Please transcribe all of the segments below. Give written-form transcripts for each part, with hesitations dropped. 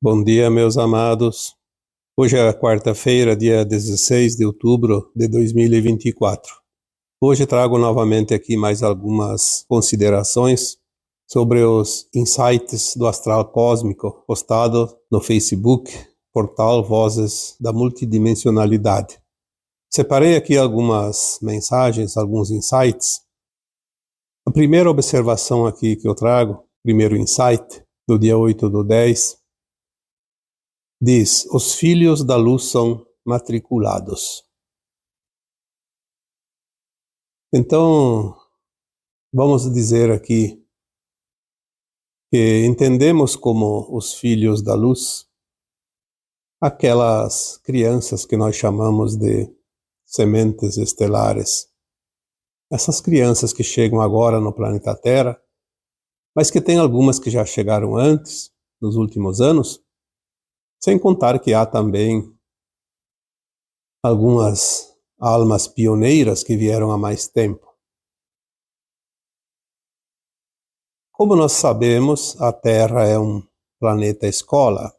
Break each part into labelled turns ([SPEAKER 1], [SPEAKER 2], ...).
[SPEAKER 1] Bom dia, meus amados. Hoje é quarta-feira, dia 16 de outubro de 2024. Hoje trago novamente aqui mais algumas considerações sobre os insights do astral cósmico postado no Facebook, portal Vozes da Multidimensionalidade. Separei aqui algumas mensagens, alguns insights. A primeira observação aqui que eu trago, primeiro insight, do dia 8/10, diz: os filhos da luz são matriculados. Então, vamos dizer aqui que entendemos como os filhos da luz aquelas crianças que nós chamamos de sementes estelares. Essas crianças que chegam agora no planeta Terra, mas que tem algumas que já chegaram antes, nos últimos anos, sem contar que há também algumas almas pioneiras que vieram há mais tempo. Como nós sabemos, a Terra é um planeta escola.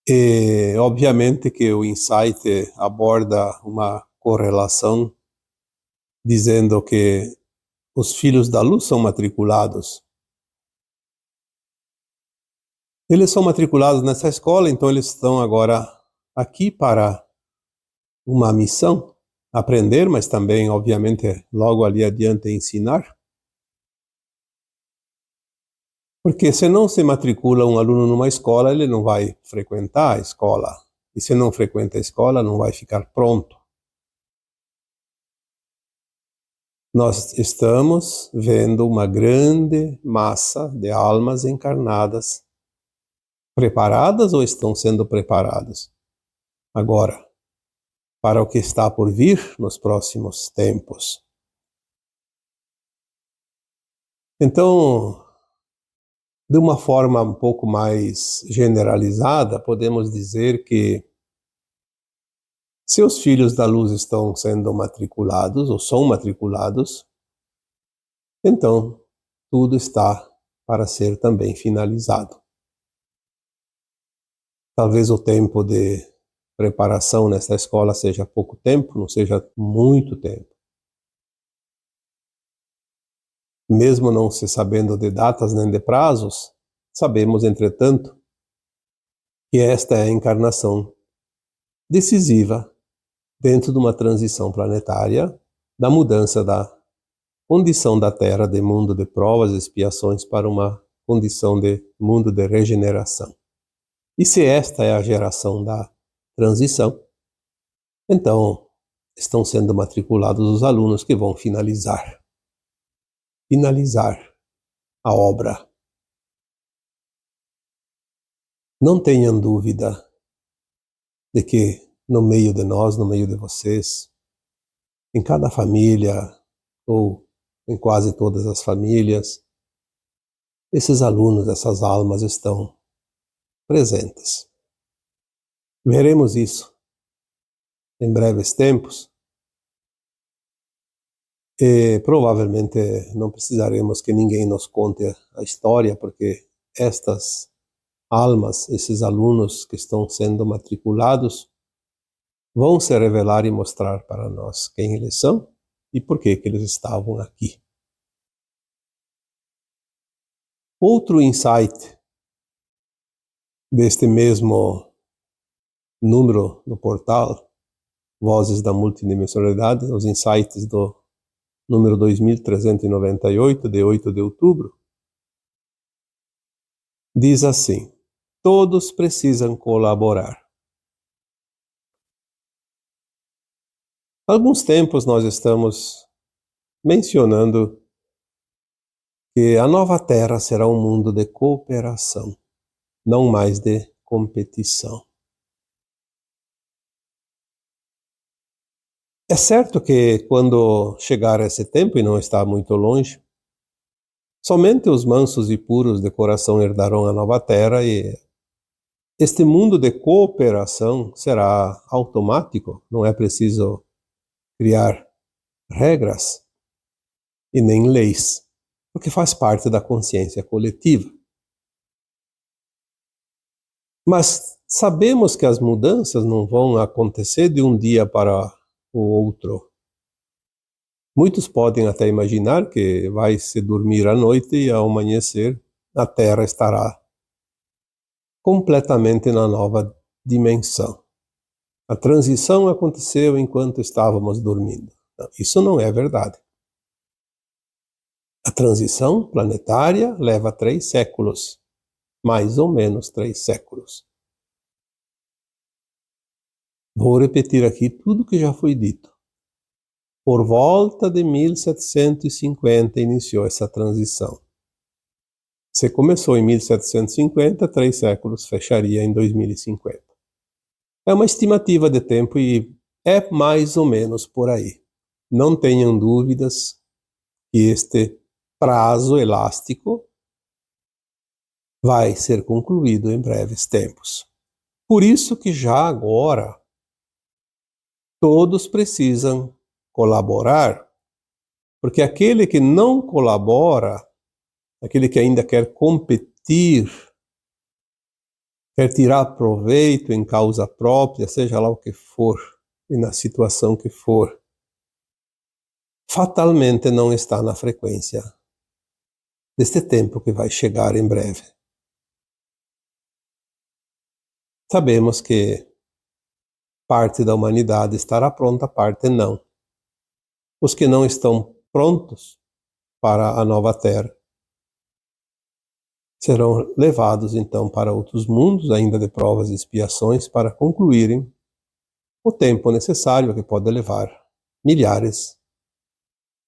[SPEAKER 1] E, obviamente, que o insight aborda uma correlação dizendo que os filhos da luz são matriculados. Eles são matriculados nessa escola, então eles estão agora aqui para uma missão, aprender, mas também, obviamente, logo ali adiante ensinar. Porque se não se matricula um aluno numa escola, ele não vai frequentar a escola. E se não frequenta a escola, não vai ficar pronto. Nós estamos vendo uma grande massa de almas encarnadas, preparadas ou estão sendo preparadas agora para o que está por vir nos próximos tempos. Então, de uma forma um pouco mais generalizada, podemos dizer que se os filhos da luz estão sendo matriculados, ou são matriculados, então tudo está para ser também finalizado. Talvez o tempo de preparação nessa escola seja pouco tempo, não seja muito tempo. Mesmo não se sabendo de datas nem de prazos, sabemos, entretanto, que esta é a encarnação decisiva dentro de uma transição planetária, da mudança da condição da Terra de mundo de provas e expiações para uma condição de mundo de regeneração. E se esta é a geração da transição, então estão sendo matriculados os alunos que vão finalizar a obra. Não tenham dúvida de que no meio de nós, no meio de vocês, em cada família, ou em quase todas as famílias, esses alunos, essas almas estão presentes. Veremos isso em breves tempos e provavelmente não precisaremos que ninguém nos conte a história, porque estas almas, esses alunos que estão sendo matriculados, vão se revelar e mostrar para nós quem eles são e por que eles estavam aqui. Outro insight deste mesmo número do portal Vozes da Multidimensionalidade, os insights do número 2398, de 8 de outubro, diz assim: todos precisam colaborar. Há alguns tempos nós estamos mencionando que a nova Terra será um mundo de cooperação, não mais de competição. É certo que quando chegar esse tempo, e não está muito longe, somente os mansos e puros de coração herdarão a nova Terra e este mundo de cooperação será automático, não é preciso criar regras e nem leis, porque faz parte da consciência coletiva. Mas sabemos que as mudanças não vão acontecer de um dia para o outro. Muitos podem até imaginar que vai se dormir à noite e ao amanhecer a Terra estará completamente na nova dimensão. A transição aconteceu enquanto estávamos dormindo. Não, isso não é verdade. A transição planetária leva 3 séculos, mais ou menos 3 séculos. Vou repetir aqui tudo que já foi dito. Por volta de 1750 iniciou essa transição. Se começou em 1750, 3 séculos fecharia em 2050. É uma estimativa de tempo e é mais ou menos por aí. Não tenham dúvidas que este prazo elástico vai ser concluído em breves tempos. Por isso que já agora todos precisam colaborar, porque aquele que não colabora, aquele que ainda quer competir, quer tirar proveito em causa própria, seja lá o que for, e na situação que for, fatalmente não está na frequência deste tempo que vai chegar em breve. Sabemos que parte da humanidade estará pronta, parte não. Os que não estão prontos para a nova Terra serão levados então para outros mundos, ainda de provas e expiações, para concluírem o tempo necessário, que pode levar milhares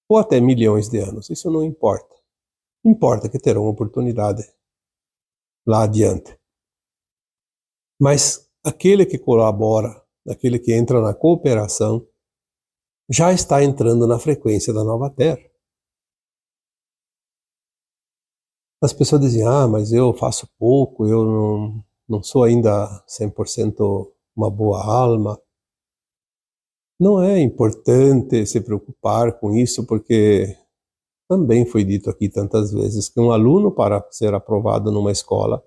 [SPEAKER 1] ou até milhões de anos. Isso não importa. Importa que terão oportunidade lá adiante. Mas aquele que colabora, aquele que entra na cooperação, já está entrando na frequência da nova Terra. As pessoas dizem, mas eu faço pouco, eu não sou ainda 100% uma boa alma. Não é importante se preocupar com isso, porque também foi dito aqui tantas vezes que um aluno, para ser aprovado numa escola,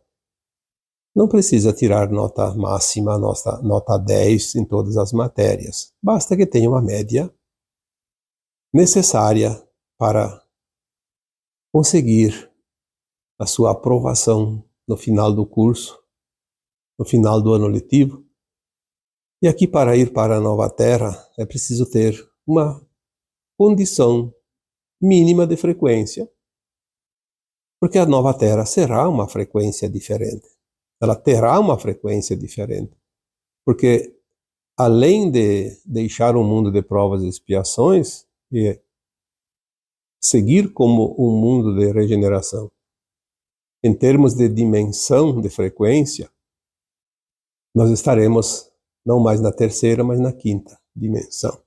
[SPEAKER 1] não precisa tirar nota máxima, nota 10 em todas as matérias. Basta que tenha uma média necessária para conseguir a sua aprovação no final do curso, no final do ano letivo. E aqui, para ir para a nova Terra, é preciso ter uma condição mínima de frequência, porque a nova Terra será uma frequência diferente. Ela terá uma frequência diferente, porque além de deixar um mundo de provas e expiações e seguir como um mundo de regeneração, em termos de dimensão de frequência, nós estaremos não mais na terceira, mas na quinta dimensão.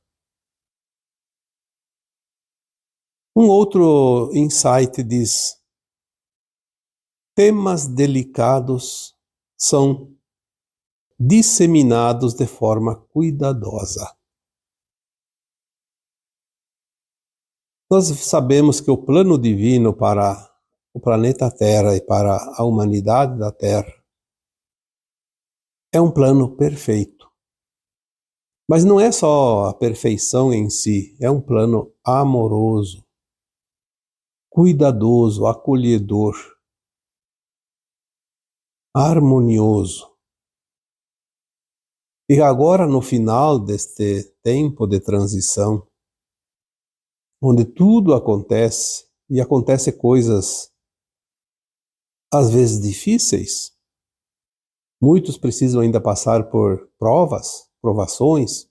[SPEAKER 1] Um outro insight diz: temas delicados são disseminados de forma cuidadosa. Nós sabemos que o plano divino para o planeta Terra e para a humanidade da Terra é um plano perfeito. Mas não é só a perfeição em si, é um plano amoroso, cuidadoso, acolhedor, harmonioso. E agora, no final deste tempo de transição, onde tudo acontece, e acontece coisas às vezes difíceis, muitos precisam ainda passar por provações,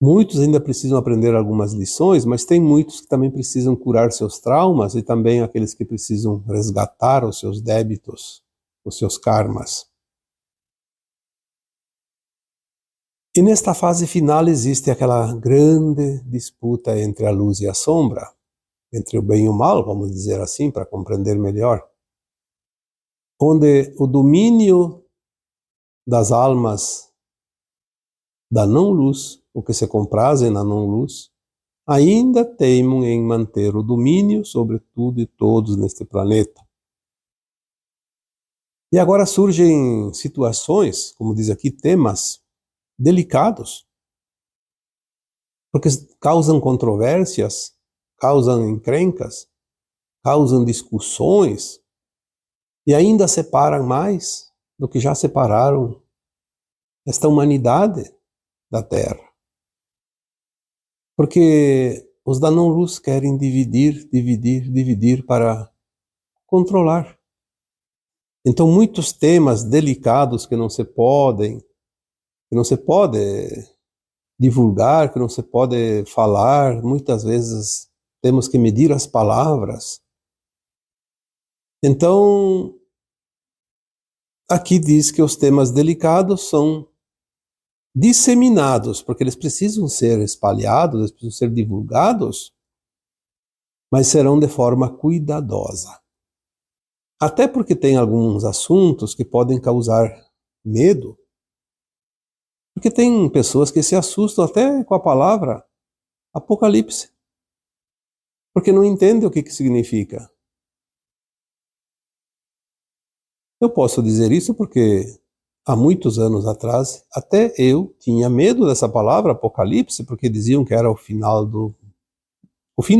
[SPEAKER 1] muitos ainda precisam aprender algumas lições, mas tem muitos que também precisam curar seus traumas e também aqueles que precisam resgatar os seus débitos, os seus karmas. E nesta fase final existe aquela grande disputa entre a luz e a sombra, entre o bem e o mal, vamos dizer assim, para compreender melhor, onde o domínio das almas da não-luz, o que se comprazem na não-luz, ainda teimam em manter o domínio sobre tudo e todos neste planeta. E agora surgem situações, como diz aqui, temas delicados, porque causam controvérsias, causam encrencas, causam discussões e ainda separam mais do que já separaram esta humanidade da Terra. Porque os da não-luz querem dividir para controlar. Então, muitos temas delicados que não se pode divulgar, que não se pode falar, muitas vezes temos que medir as palavras. Então, aqui diz que os temas delicados são disseminados, porque eles precisam ser espalhados, eles precisam ser divulgados, mas serão de forma cuidadosa. Até porque tem alguns assuntos que podem causar medo, porque tem pessoas que se assustam até com a palavra Apocalipse, porque não entendem o que significa. Eu posso dizer isso porque há muitos anos atrás, até eu tinha medo dessa palavra Apocalipse, porque diziam que era o fim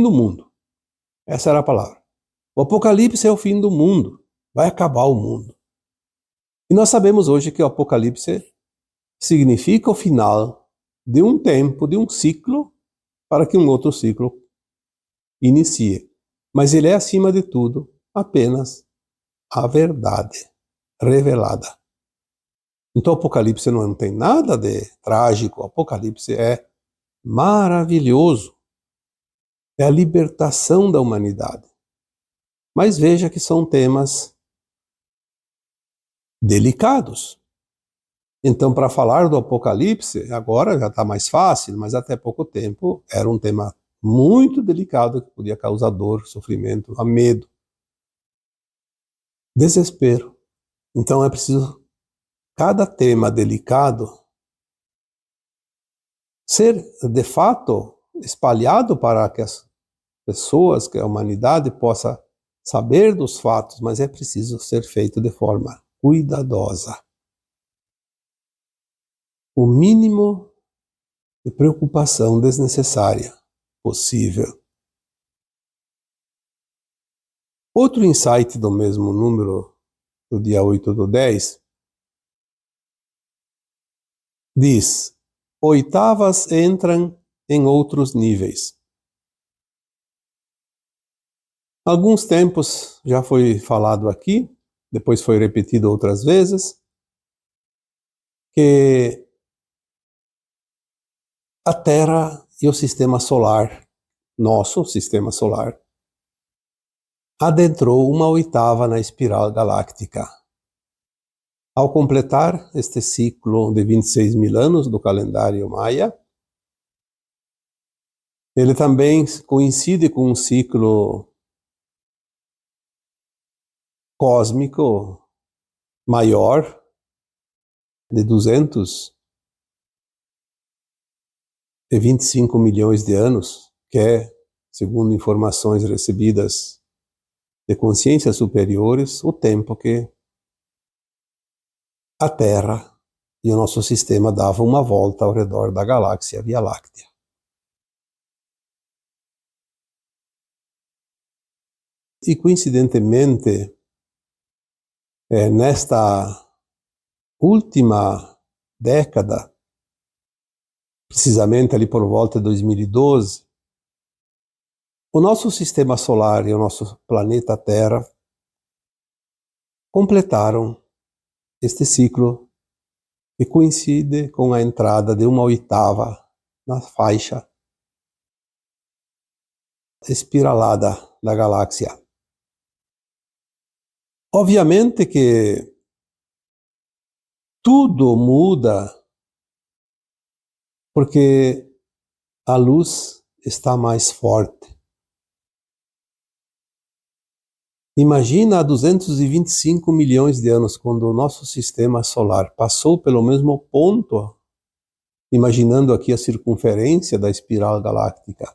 [SPEAKER 1] do mundo. Essa era a palavra. O Apocalipse é o fim do mundo, vai acabar o mundo. E nós sabemos hoje que o Apocalipse significa o final de um tempo, de um ciclo, para que um outro ciclo inicie. Mas ele é, acima de tudo, apenas a verdade revelada. Então o Apocalipse não tem nada de trágico, o Apocalipse é maravilhoso. É a libertação da humanidade. Mas veja que são temas delicados. Então, para falar do Apocalipse, agora já está mais fácil, mas até pouco tempo era um tema muito delicado que podia causar dor, sofrimento, medo, desespero. Então é preciso cada tema delicado ser, de fato, espalhado para que as pessoas, que a humanidade possa saber dos fatos, mas é preciso ser feito de forma cuidadosa. O mínimo de preocupação desnecessária possível. Outro insight do mesmo número do dia 8/10 diz: oitavas entram em outros níveis. Alguns tempos já foi falado aqui, depois foi repetido outras vezes, que a Terra e o sistema solar, nosso sistema solar, adentrou uma oitava na espiral galáctica. Ao completar este ciclo de 26 mil anos do calendário maia, ele também coincide com um ciclo cósmico maior, de 225 milhões de anos, que é, segundo informações recebidas de consciências superiores, o tempo que a Terra e o nosso sistema davam uma volta ao redor da galáxia Via Láctea. E coincidentemente, nesta última década, precisamente ali por volta de 2012, o nosso sistema solar e o nosso planeta Terra completaram este ciclo que coincide com a entrada de uma oitava na faixa espiralada da galáxia. Obviamente que tudo muda porque a luz está mais forte. Imagina há 225 milhões de anos, quando o nosso sistema solar passou pelo mesmo ponto, imaginando aqui a circunferência da espiral galáctica.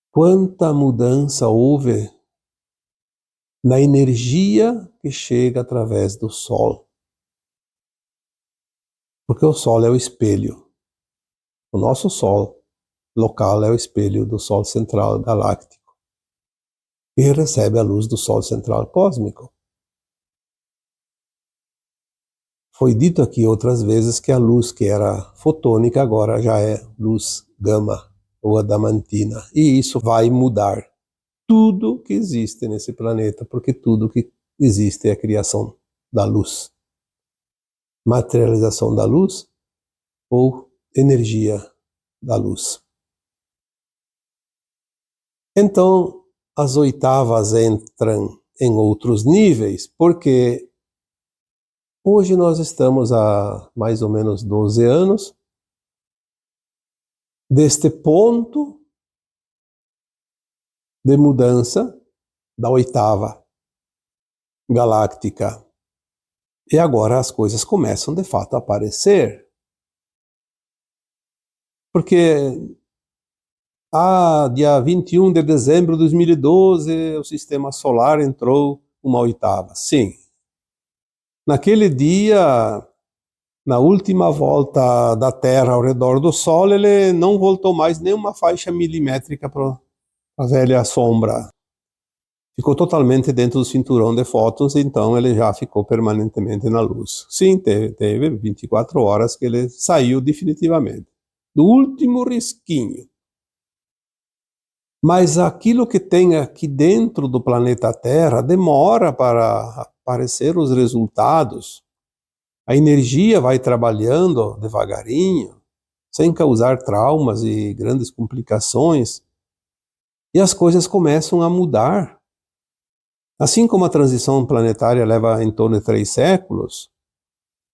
[SPEAKER 1] Quanta mudança houve na energia que chega através do Sol. Porque o Sol é o espelho. O nosso Sol local é o espelho do Sol central galáctico, e recebe a luz do Sol central cósmico. Foi dito aqui outras vezes que a luz que era fotônica agora já é luz gama ou adamantina. E isso vai mudar tudo que existe nesse planeta, porque tudo que existe é a criação da luz. Materialização da luz ou energia da luz. Então, as oitavas entram em outros níveis, porque hoje nós estamos há mais ou menos 12 anos deste ponto de mudança da oitava galáctica. E agora as coisas começam de fato a aparecer. Porque dia 21 de dezembro de 2012, o sistema solar entrou uma oitava. Sim. Naquele dia, na última volta da Terra ao redor do Sol, ele não voltou mais nenhuma faixa milimétrica para a velha sombra. Ficou totalmente dentro do cinturão de fótons, então ele já ficou permanentemente na luz. Sim, teve 24 horas que ele saiu definitivamente. Do último risquinho. Mas aquilo que tem aqui dentro do planeta Terra demora para aparecer os resultados. A energia vai trabalhando devagarinho, sem causar traumas e grandes complicações, e as coisas começam a mudar. Assim como a transição planetária leva em torno de 3 séculos,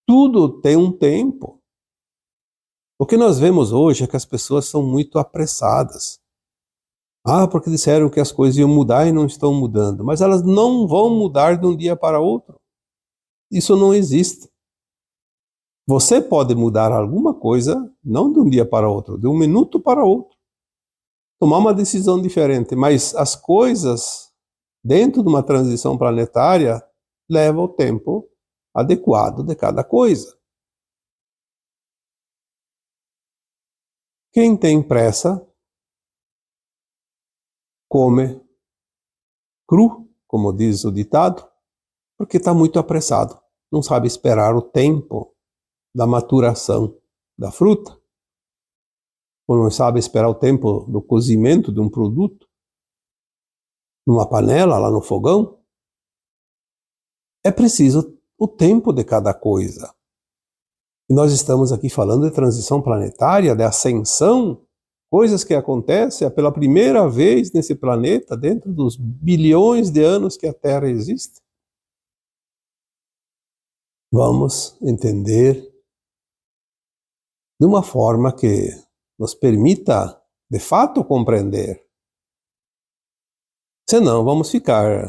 [SPEAKER 1] tudo tem um tempo. O que nós vemos hoje é que as pessoas são muito apressadas. Porque disseram que as coisas iam mudar e não estão mudando. Mas elas não vão mudar de um dia para outro. Isso não existe. Você pode mudar alguma coisa, não de um dia para outro, de um minuto para outro. Tomar uma decisão diferente. Mas as coisas, dentro de uma transição planetária, levam o tempo adequado de cada coisa. Quem tem pressa, come cru, como diz o ditado, porque está muito apressado. Não sabe esperar o tempo da maturação da fruta, ou não sabe esperar o tempo do cozimento de um produto, numa panela, lá no fogão. É preciso o tempo de cada coisa. E nós estamos aqui falando de transição planetária, de ascensão, coisas que acontecem pela primeira vez nesse planeta, dentro dos bilhões de anos que a Terra existe. Vamos entender de uma forma que nos permita, de fato, compreender. Senão, vamos ficar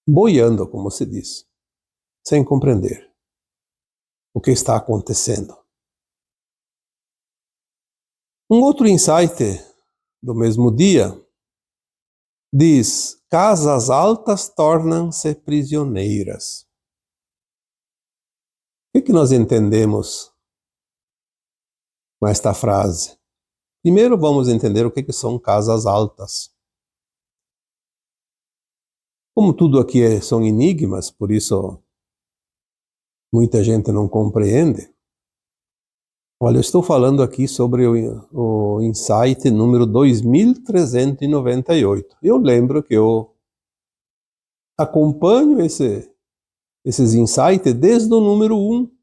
[SPEAKER 1] boiando, como se diz, sem compreender o que está acontecendo. Um outro insight do mesmo dia diz: casas altas tornam-se prisioneiras. O que nós entendemos com esta frase? Primeiro vamos entender o que são casas altas. Como tudo aqui são enigmas, por isso muita gente não compreende. Olha, eu estou falando aqui sobre o insight número 2398. Eu lembro que eu acompanho esses insights desde o número 1.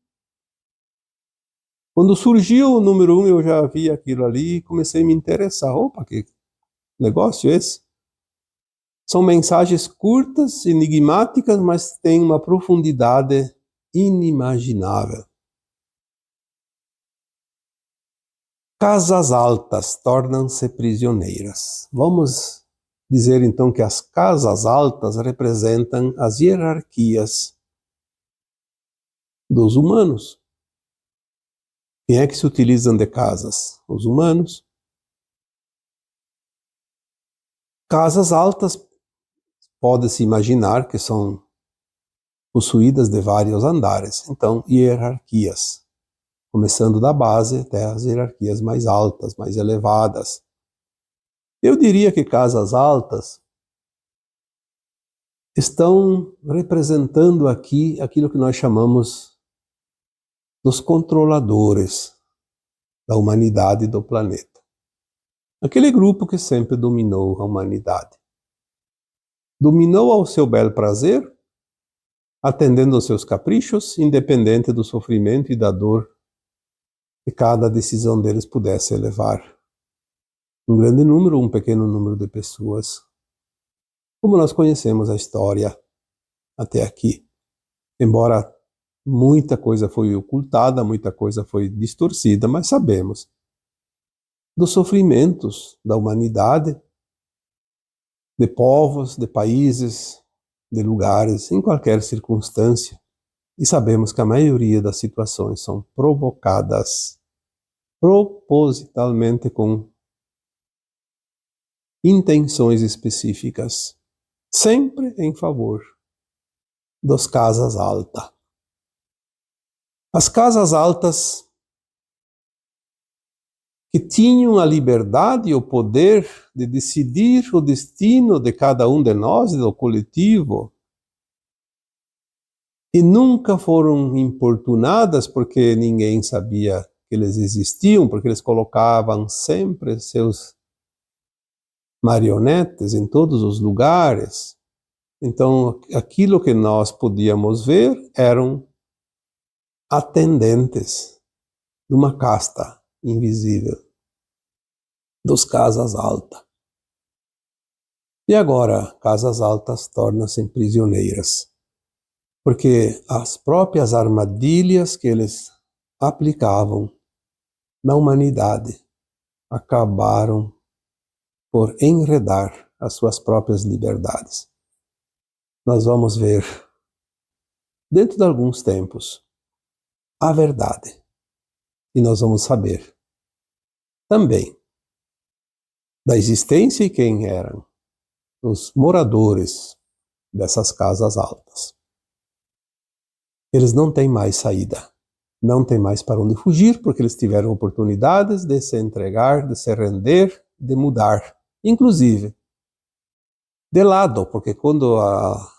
[SPEAKER 1] Quando surgiu o número 1, eu já vi aquilo ali e comecei a me interessar. Opa, que negócio é esse? São mensagens curtas, enigmáticas, mas têm uma profundidade inimaginável. Casas altas tornam-se prisioneiras. Vamos dizer então que as casas altas representam as hierarquias dos humanos. Quem é que se utilizam de casas? Os humanos. casas altas, pode-se imaginar que são possuídas de vários andares, então hierarquias, começando da base até as hierarquias mais altas, mais elevadas. Eu diria que casas altas estão representando aqui aquilo que nós chamamos dos controladores da humanidade e do planeta. Aquele grupo que sempre dominou a humanidade. Dominou ao seu bel prazer, atendendo aos seus caprichos, independente do sofrimento e da dor que cada decisão deles pudesse levar um grande número ou um pequeno número de pessoas. Como nós conhecemos a história até aqui. Embora muita coisa foi ocultada, muita coisa foi distorcida, mas sabemos dos sofrimentos da humanidade, de povos, de países, de lugares, em qualquer circunstância. E sabemos que a maioria das situações são provocadas propositalmente com intenções específicas, sempre em favor das casas altas. As casas altas que tinham a liberdade e o poder de decidir o destino de cada um de nós, do coletivo, e nunca foram importunadas porque ninguém sabia que eles existiam, porque eles colocavam sempre seus marionetes em todos os lugares. Então, aquilo que nós podíamos ver eram atendentes de uma casta invisível, dos casas altas. E agora, casas altas tornam-se prisioneiras, porque as próprias armadilhas que eles aplicavam na humanidade acabaram por enredar as suas próprias liberdades. Nós vamos ver, dentro de alguns tempos, a verdade. E nós vamos saber também da existência e quem eram os moradores dessas casas altas. Eles não têm mais saída, não têm mais para onde fugir, porque eles tiveram oportunidades de se entregar, de se render, de mudar, inclusive de lado, porque quando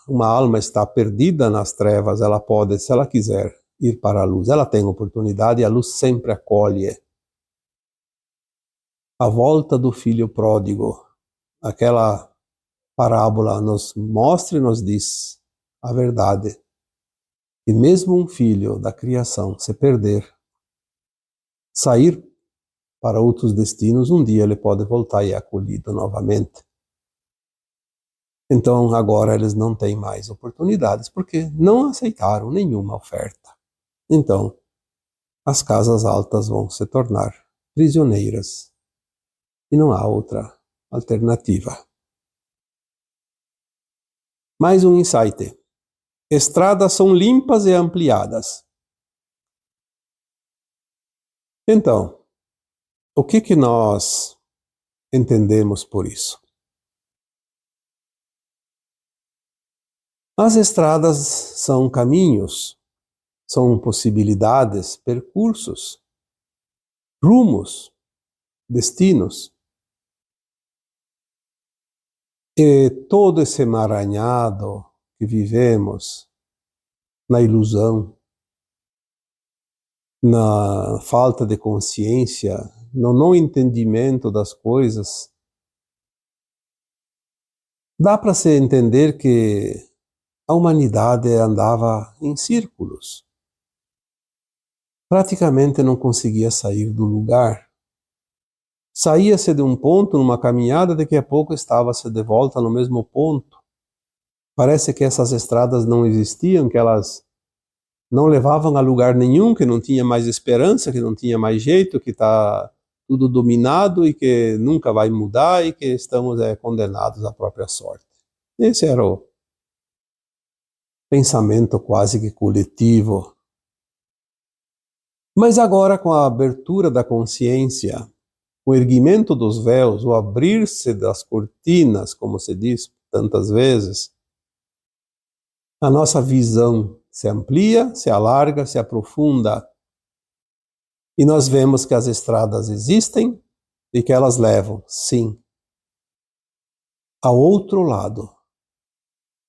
[SPEAKER 1] uma alma está perdida nas trevas, ela pode, se ela quiser, ir para a luz. Ela tem oportunidade e a luz sempre acolhe. A volta do filho pródigo, aquela parábola nos mostra e nos diz a verdade. E mesmo um filho da criação se perder, sair para outros destinos, um dia ele pode voltar e é acolhido novamente. Então agora eles não têm mais oportunidades, porque não aceitaram nenhuma oferta. Então, as casas altas vão se tornar prisioneiras. E não há outra alternativa. Mais um insight. Estradas são limpas e ampliadas. Então, o que nós entendemos por isso? As estradas são caminhos, são possibilidades, percursos, rumos, destinos. E todo esse emaranhado que vivemos na ilusão, na falta de consciência, no não entendimento das coisas, dá para se entender que a humanidade andava em círculos. Praticamente não conseguia sair do lugar. Saía-se de um ponto numa caminhada, daqui a pouco estava-se de volta no mesmo ponto. Parece que essas estradas não existiam, que elas não levavam a lugar nenhum, que não tinha mais esperança, que não tinha mais jeito, que está tudo dominado e que nunca vai mudar e que estamos condenados à própria sorte. Esse era o pensamento quase que coletivo. Mas agora, com a abertura da consciência, o erguimento dos véus, o abrir-se das cortinas, como se diz tantas vezes, a nossa visão se amplia, se alarga, se aprofunda. E nós vemos que as estradas existem e que elas levam, sim, ao outro lado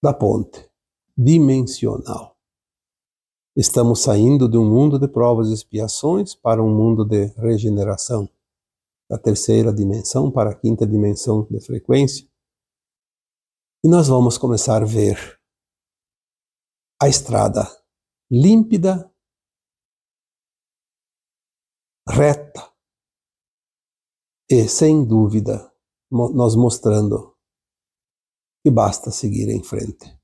[SPEAKER 1] da ponte dimensional. Estamos saindo de um mundo de provas e expiações para um mundo de regeneração, da terceira dimensão para a quinta dimensão de frequência. E nós vamos começar a ver a estrada límpida, reta e, sem dúvida, nós mostrando que basta seguir em frente.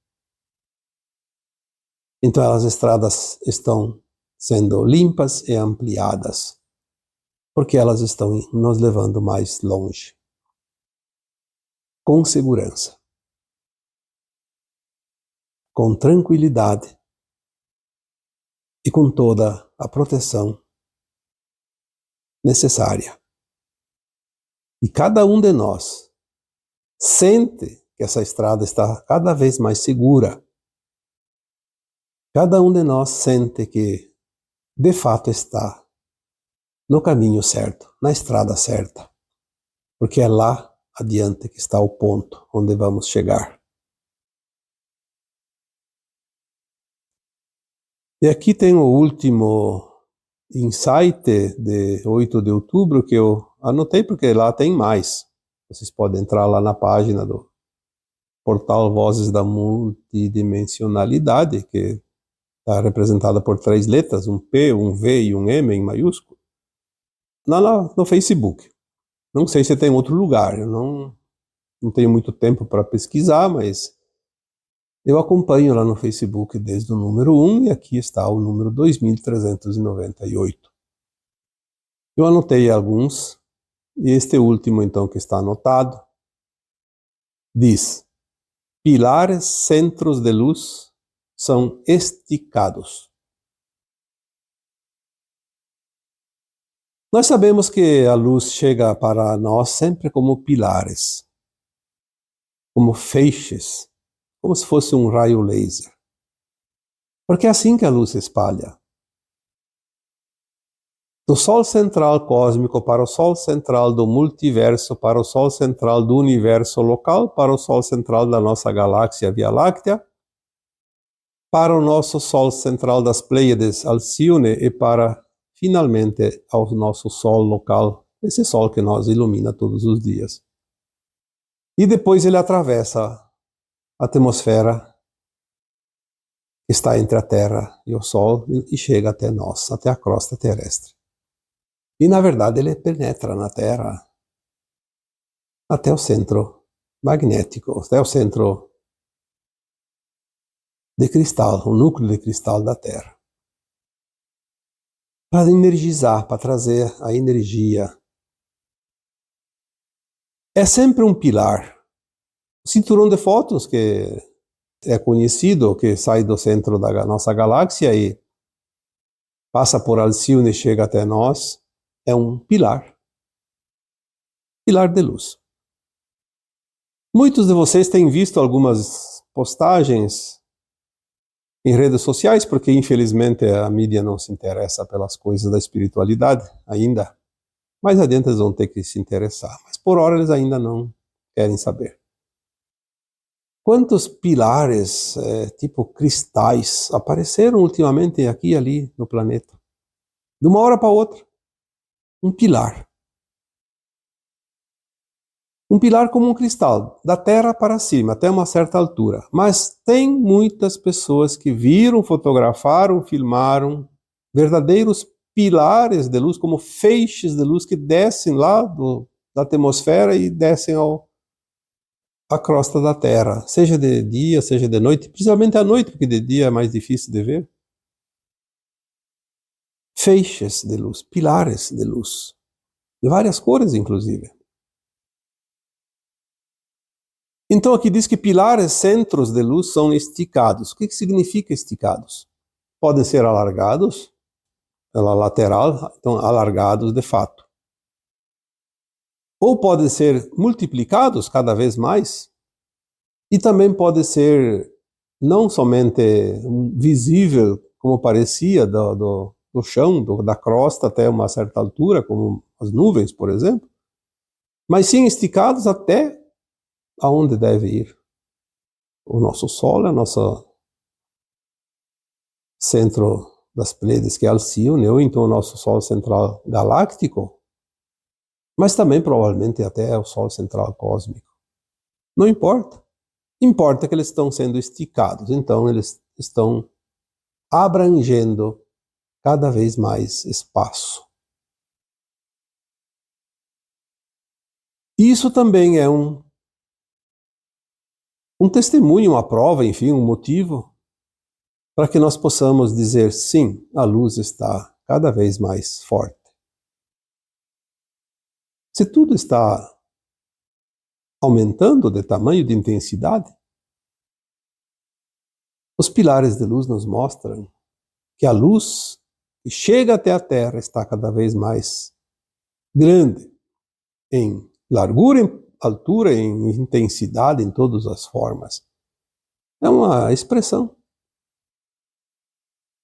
[SPEAKER 1] Então as estradas estão sendo limpas e ampliadas, porque elas estão nos levando mais longe, com segurança, com tranquilidade e com toda a proteção necessária. E cada um de nós sente que essa estrada está cada vez mais segura. Cada um de nós sente que, de fato, está no caminho certo, na estrada certa, porque é lá adiante que está o ponto onde vamos chegar. E aqui tem o último insight de 8 de outubro que eu anotei, porque lá tem mais. Vocês podem entrar lá na página do portal Vozes da Multidimensionalidade, que está representada por 3 letras, um P, um V e um M em maiúsculo, no Facebook. Não sei se tem outro lugar, eu não tenho muito tempo para pesquisar, mas eu acompanho lá no Facebook desde o número 1 e aqui está o número 2398. Eu anotei alguns, e este último então que está anotado, diz: pilares centros de luz são esticados. Nós sabemos que a luz chega para nós sempre como pilares, como feixes, como se fosse um raio laser. Porque é assim que a luz se espalha. Do Sol central cósmico para o Sol central do multiverso, para o Sol central do universo local, para o Sol central da nossa galáxia Via Láctea, para o nosso Sol central das Pleiades Alcione e para, finalmente, ao nosso Sol local, esse Sol que nos ilumina todos os dias. E depois ele atravessa a atmosfera que está entre a Terra e o Sol e chega até nós, até a crosta terrestre. E, na verdade, ele penetra na Terra até o centro magnético, até o centro de cristal, o núcleo de cristal da Terra. Para energizar, para trazer a energia. É sempre um pilar. O cinturão de fótons, que é conhecido, que sai do centro da nossa galáxia e passa por Alcione e chega até nós, é um pilar. Pilar de luz. Muitos de vocês têm visto algumas postagens em redes sociais, porque infelizmente a mídia não se interessa pelas coisas da espiritualidade ainda. Mais adiante eles vão ter que se interessar, mas por hora eles ainda não querem saber. Quantos pilares, tipo cristais, apareceram ultimamente aqui e ali no planeta? De uma hora para outra. Um pilar. Um pilar como um cristal, da terra para cima, até uma certa altura. Mas tem muitas pessoas que viram, fotografaram, filmaram verdadeiros pilares de luz, como feixes de luz que descem lá da atmosfera e descem à crosta da Terra, seja de dia, seja de noite, principalmente à noite, porque de dia é mais difícil de ver. Feixes de luz, pilares de luz, de várias cores, inclusive. Então aqui diz que pilares, centros de luz são esticados. O que significa esticados? Podem ser alargados, pela lateral, então alargados de fato. ou podem ser multiplicados cada vez mais, e também pode ser não somente visível, como parecia, do chão, da crosta até uma certa altura, como as nuvens, por exemplo, mas sim esticados até aonde deve ir. O nosso Sol é o nosso centro das Pleiades, que é Alcíone, ou então o nosso Sol central galáctico, mas também provavelmente até o Sol central cósmico. Não importa. Importa que eles estão sendo esticados, então eles estão abrangendo cada vez mais espaço. Isso também é um testemunho, uma prova, enfim, um motivo para que nós possamos dizer sim, a luz está cada vez mais forte. Se tudo está aumentando de tamanho, de intensidade, os pilares de luz nos mostram que a luz que chega até a Terra está cada vez mais grande em largura, em altura, em intensidade, em todas as formas. É uma expressão.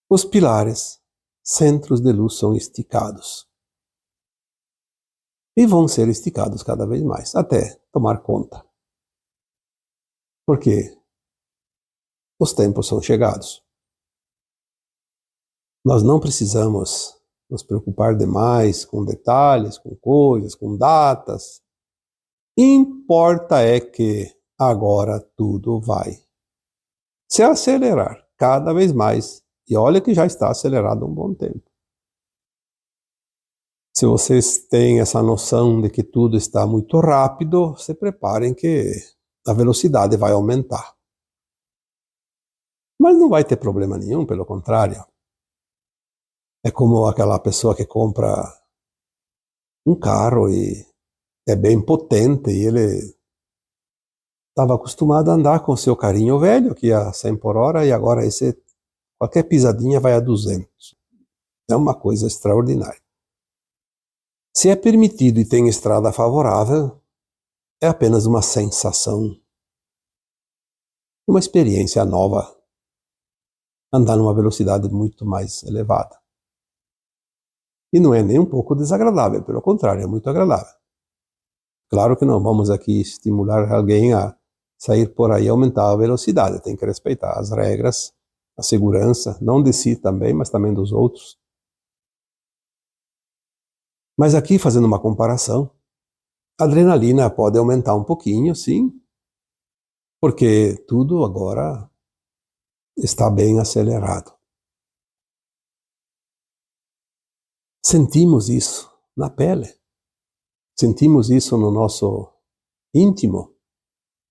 [SPEAKER 1] Os pilares, centros de luz, são esticados. E vão ser esticados cada vez mais, até tomar conta. Porque os tempos são chegados. Nós não precisamos nos preocupar demais com detalhes, com coisas, com datas. Importa é que agora tudo vai se acelerar cada vez mais. E olha que já está acelerado há um bom tempo. Se vocês têm essa noção de que tudo está muito rápido, se preparem que a velocidade vai aumentar. Mas não vai ter problema nenhum, pelo contrário. É como aquela pessoa que compra um carro e é bem potente e ele estava acostumado a andar com o seu carrinho velho, que ia a 100 por hora, e agora qualquer pisadinha vai a 200. É uma coisa extraordinária. Se é permitido e tem estrada favorável, é apenas uma sensação, uma experiência nova, andar numa velocidade muito mais elevada. E não é nem um pouco desagradável, pelo contrário, é muito agradável. Claro que não vamos aqui estimular alguém a sair por aí e aumentar a velocidade, tem que respeitar as regras, a segurança, não de si também, mas também dos outros. Mas aqui, fazendo uma comparação, a adrenalina pode aumentar um pouquinho, sim, porque tudo agora está bem acelerado. Sentimos isso na pele, sentimos isso no nosso íntimo,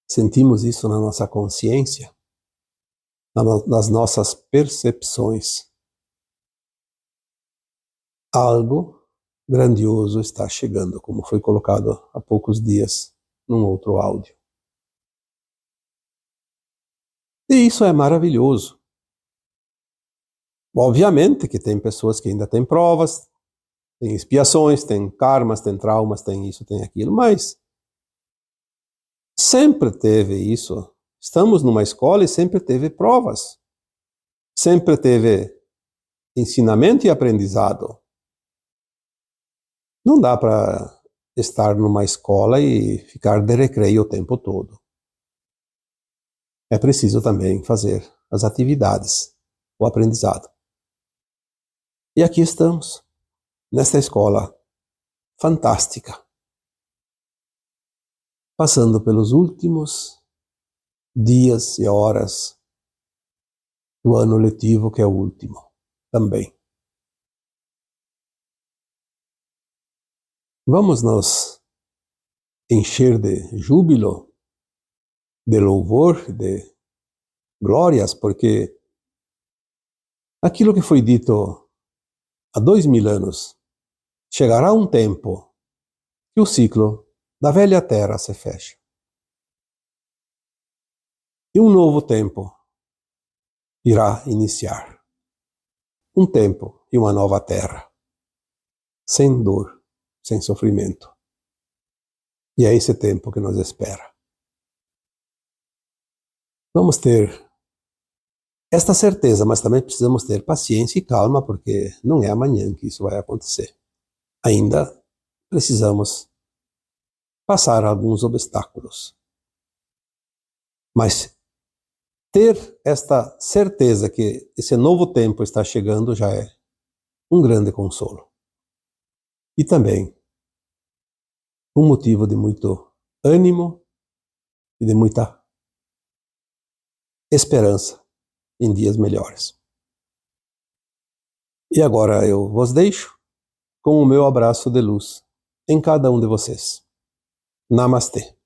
[SPEAKER 1] sentimos isso na nossa consciência, nas nossas percepções. Algo grandioso está chegando, como foi colocado há poucos dias num outro áudio. E isso é maravilhoso. Obviamente que tem pessoas que ainda têm provas, tem expiações, tem karmas, tem traumas, tem isso, tem aquilo, mas sempre teve isso. Estamos numa escola e sempre teve provas. Sempre teve ensinamento e aprendizado. Não dá para estar numa escola e ficar de recreio o tempo todo. É preciso também fazer as atividades, o aprendizado. E aqui estamos, nesta escola fantástica, passando pelos últimos dias e horas do ano letivo, que é o último também. Vamos nos encher de júbilo, de louvor, de glórias, porque aquilo que foi dito há 2000 anos, chegará um tempo que o ciclo da velha terra se fecha. E um novo tempo irá iniciar. Um tempo e uma nova terra, sem dor, sem sofrimento. E é esse tempo que nos espera. Vamos ter esta certeza, mas também precisamos ter paciência e calma, porque não é amanhã que isso vai acontecer. Ainda precisamos passar alguns obstáculos. Mas ter esta certeza que esse novo tempo está chegando já é um grande consolo. E também um motivo de muito ânimo e de muita esperança em dias melhores. E agora eu vos deixo com o meu abraço de luz em cada um de vocês. Namastê.